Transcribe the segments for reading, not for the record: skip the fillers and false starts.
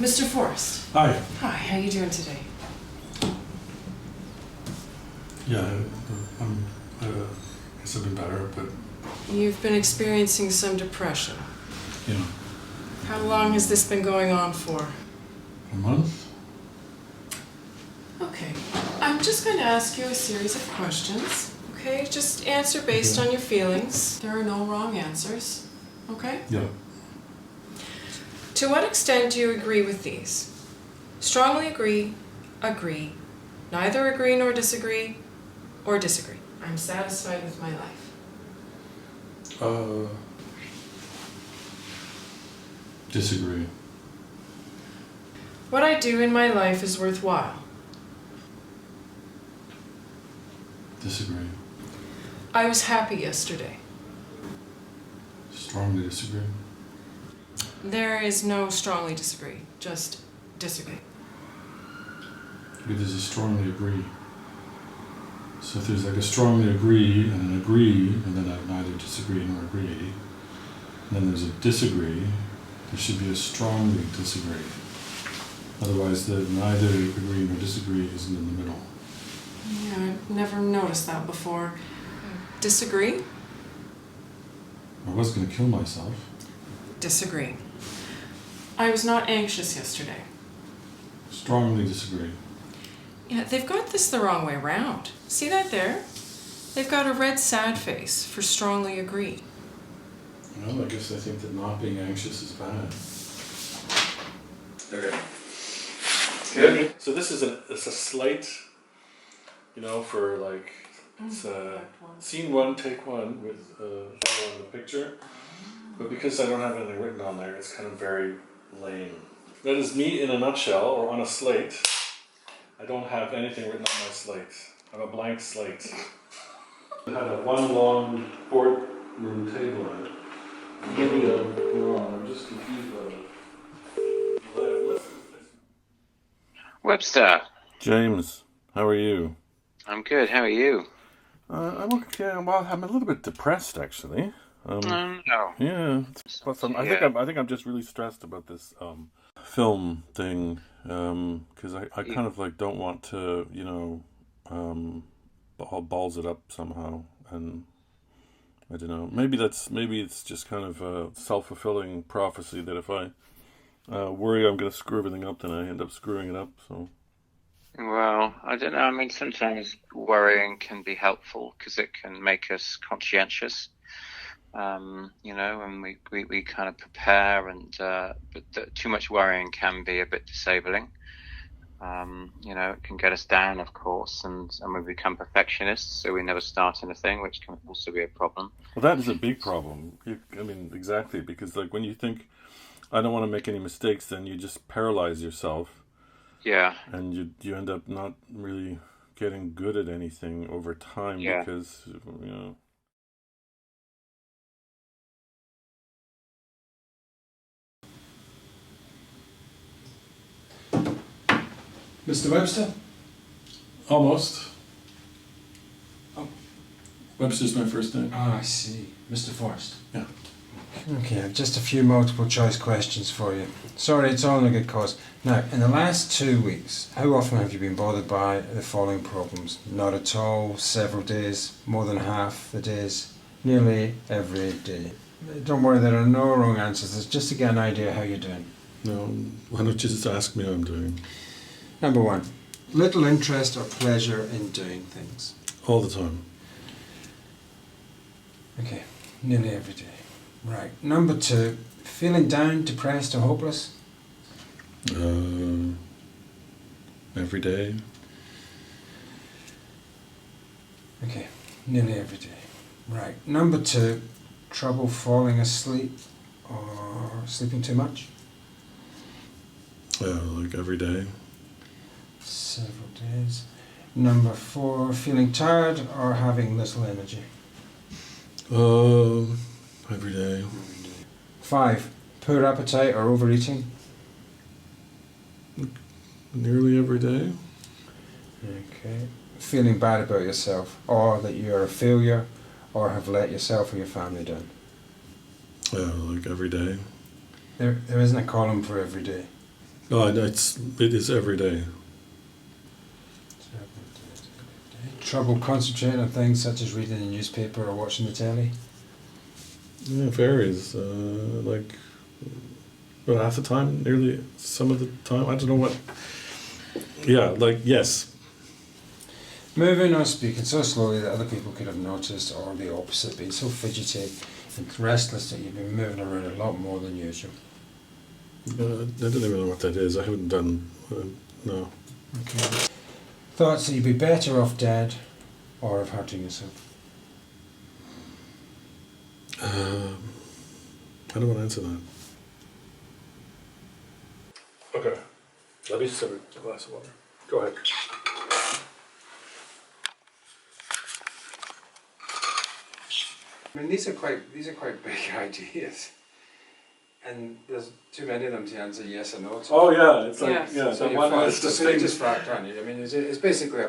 Mr. Forrest. Hi. Hi, how you doing today? Yeah, I guess I've been better, but... You've been experiencing some depression. Yeah. How long has this been going on for? A month? Okay. I'm just going to ask you a series of questions. Okay? Just answer based on your feelings. There are no wrong answers. Okay? Yeah. To what extent do you agree with these? Strongly agree, agree, neither agree nor disagree, or disagree. I'm satisfied with my life. Disagree. What I do in my life is worthwhile. Disagree. I was happy yesterday. Strongly disagree. There is no strongly disagree, just disagree. Maybe there's a strongly agree. So if there's like a strongly agree and an agree, and then I neither disagree nor agree, and then there's a disagree, there should be a strongly disagree. Otherwise the neither agree nor disagree isn't in the middle. Yeah, I've never noticed that before. Disagree? I was going to kill myself. Disagree. I was not anxious yesterday. Strongly disagree. Yeah, they've got this the wrong way around. See that there? They've got a red sad face for strongly agree. Well, I guess I think that not being anxious is bad. Okay. Good. So this is it's a slate, you know, for like, it's scene one, take one with on the picture. But because I don't have anything written on there, it's kind of very lame. That is me in a nutshell, or on a slate. I don't have anything written on my slate. I have a blank slate. I had a one long boardroom table on it. Maybe I'm just confused by it. Webster. James, how are you? I'm good. How are you? I'm okay. Well, I'm a little bit depressed, actually. No. Yeah. Plus, I think I'm just really stressed about this film thing. Because I kind of like don't want to, you know, balls it up somehow, and I don't know. Maybe it's just kind of a self-fulfilling prophecy that if I worry I'm going to screw everything up, then I end up screwing it up. So. Well, I don't know. I mean, sometimes worrying can be helpful because it can make us conscientious. You know, and we kind of prepare, and but too much worrying can be a bit disabling. You know, it can get us down, of course, and we become perfectionists, so we never start anything, which can also be a problem. Well, that is a big problem. I mean, exactly, because like when you think, I don't want to make any mistakes, then you just paralyze yourself. Yeah. And you end up not really getting good at anything over time because, you know. Mr. Webster? Almost. Oh. Webster's my first name. Ah, I see. Mr. Forrest? Yeah. Okay, I've just a few multiple choice questions for you. Sorry, it's all in a good cause. Now, in the last 2 weeks, how often have you been bothered by the following problems? Not at all, several days, more than half the days, nearly every day. Don't worry, there are no wrong answers. It's just to get an idea how you're doing. No, why don't you just ask me how I'm doing? Number one, little interest or pleasure in doing things. All the time. Okay, nearly every day. Right. Number two, feeling down, depressed or hopeless? Every day. Okay, nearly every day. Right. Number two, trouble falling asleep or sleeping too much? Like every day. Several days. Number four, feeling tired or having little energy? Every day. 5, poor appetite or overeating? Nearly every day. Okay. Feeling bad about yourself, or that you're a failure, or have let yourself or your family down? Like every day. There isn't a column for every day. Oh, it is every day. Trouble concentrating on things such as reading the newspaper or watching the telly? Yeah, it varies. Like, about half the time, nearly some of the time. I don't know what. Yeah, like, yes. Moving or speaking so slowly that other people could have noticed, or the opposite, being so fidgety and restless that you've been moving around a lot more than usual. I don't even know what that is. I haven't done. No. Okay. Thoughts that you'd be better off dead or of hurting yourself? I don't want to answer that. Okay. Let me sip a glass of water. Go ahead. I mean, these are quite big ideas, and there's too many of them to answer yes or no to. Oh yeah, it's like Yes. yeah. So That you're one fine. is So you just fact, aren't you? I mean, it's basically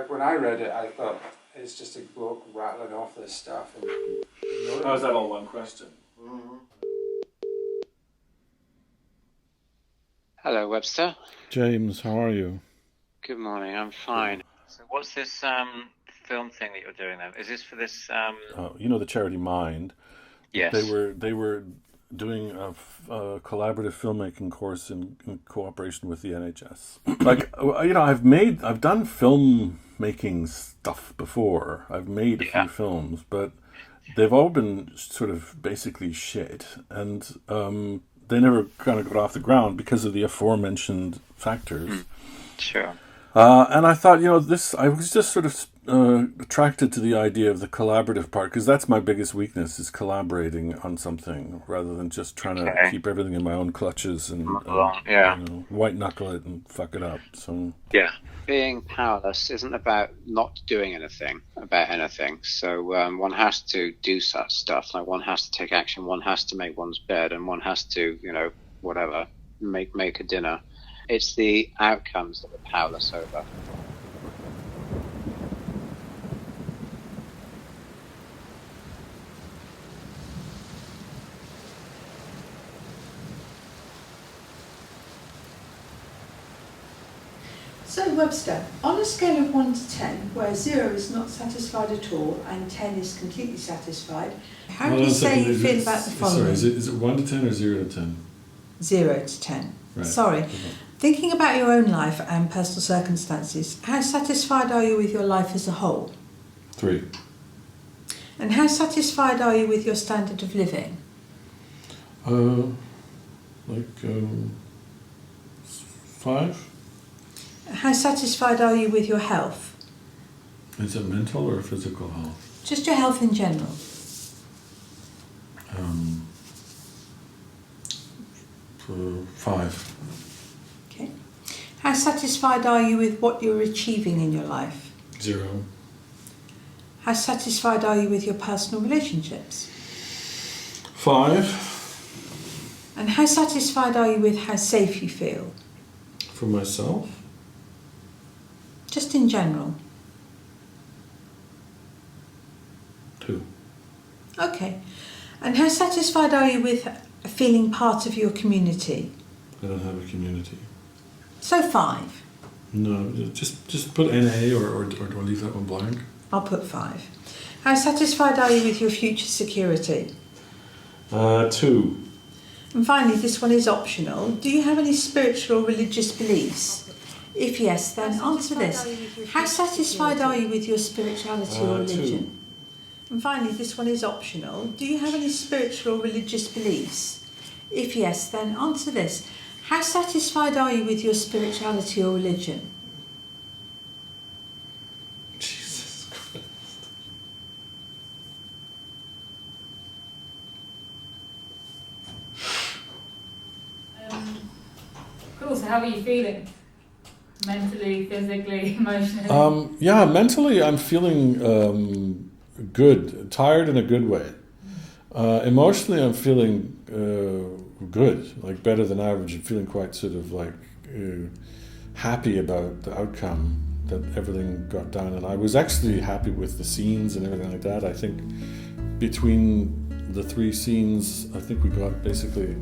when I read it, I thought it's just a bloke rattling off this stuff. And, How is that all one question? Mm-hmm. Hello, Webster. James, how are you? Good morning. I'm fine. So, what's this film thing that you're doing then? Is this for this? You know the charity Mind. Yes. They were doing a collaborative filmmaking course in cooperation with the NHS. Like, you know, I've done filmmaking stuff before. I've made a few films, but they've all been sort of basically shit, and they never kind of got off the ground because of the aforementioned factors. Sure. And I thought, you know, I was just sort of attracted to the idea of the collaborative part, because that's my biggest weakness, is collaborating on something rather than just trying to keep everything in my own clutches and you know, white knuckle it and fuck it up. So being powerless isn't about not doing anything about anything. So one has to do such stuff. Like, one has to take action. One has to make one's bed, and one has to, you know, whatever, make a dinner. It's the outcomes that we're powerless over. So Webster, on a scale of 1 to 10, where 0 is not satisfied at all and 10 is completely satisfied, how do you say you feel about the following? Sorry, is it 1 to 10 or 0 to 10? 0 to 10. Right. Sorry. Thinking about your own life and personal circumstances, how satisfied are you with your life as a whole? 3. And how satisfied are you with your standard of living? 5. How satisfied are you with your health? Is it mental or physical health? Just your health in general. 5. Okay. How satisfied are you with what you're achieving in your life? 0. How satisfied are you with your personal relationships? 5. And how satisfied are you with how safe you feel? For myself? Just in general. 2. Okay. And how satisfied are you with feeling part of your community? I don't have a community. So 5. No, just put NA or leave that one blank. I'll put 5. How satisfied are you with your future security? 2. And finally, this one is optional. Do you have any spiritual or religious beliefs? If yes, then answer this. How satisfied are you with your spirituality or religion? 2. And finally, this one is optional. Do you have any spiritual or religious beliefs? If yes, then answer this. How satisfied are you with your spirituality or religion? Jesus Christ. Cool, so how are you feeling? Mentally, physically, emotionally? Yeah, mentally I'm feeling good, tired in a good way. Emotionally I'm feeling good, like better than average. I'm feeling quite sort of like happy about the outcome, that everything got done. And I was actually happy with the scenes and everything like that. I think between the 3 scenes, I think we got basically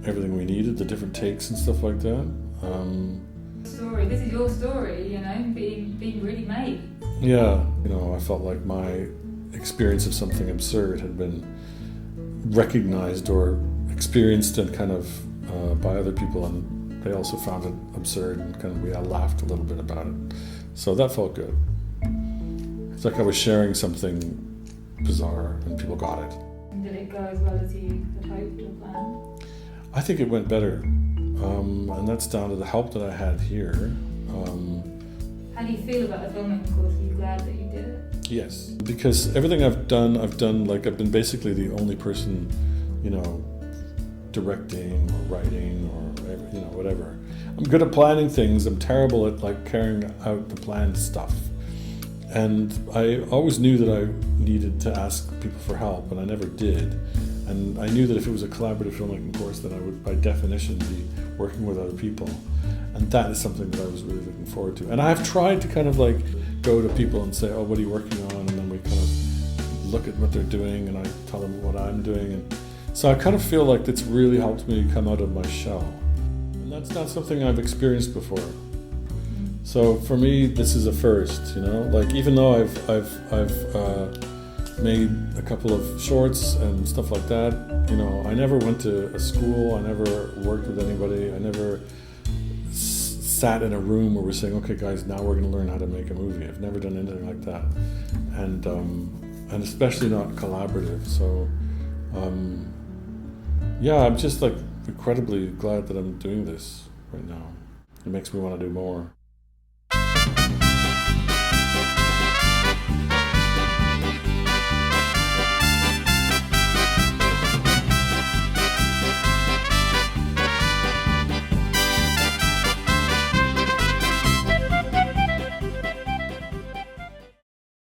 everything we needed, the different takes and stuff like that. Story. This is your story, you know, being really made. Yeah, you know, I felt like my experience of something absurd had been recognized or experienced and kind of by other people, and they also found it absurd, and kind of we all laughed a little bit about it. So that felt good. It's like I was sharing something bizarre and people got it. And did it go as well as you had hoped or planned? I think it went better, and that's down to the help that I had here. How do you feel about the filmmaking course? Are you glad that you did it? Yes, because everything I've done like I've been basically the only person, you know, directing or writing or, you know, whatever. I'm good at planning things. I'm terrible at like carrying out the planned stuff. And I always knew that I needed to ask people for help, and I never did. And I knew that if it was a collaborative filmmaking course, then I would, by definition, be working with other people. And that is something that I was really looking forward to. And I've tried to kind of like go to people and say, oh, what are you working on? And then we kind of look at what they're doing, and I tell them what I'm doing. And so I kind of feel like it's really helped me come out of my shell. And that's not something I've experienced before. So for me, this is a first, you know. Like, even though I've made a couple of shorts and stuff like that, you know, I never went to a school. I never worked with anybody. I never sat in a room where we're saying, okay, guys, now we're going to learn how to make a movie. I've never done anything like that, and especially not collaborative. So, yeah, I'm just like incredibly glad that I'm doing this right now. It makes me want to do more.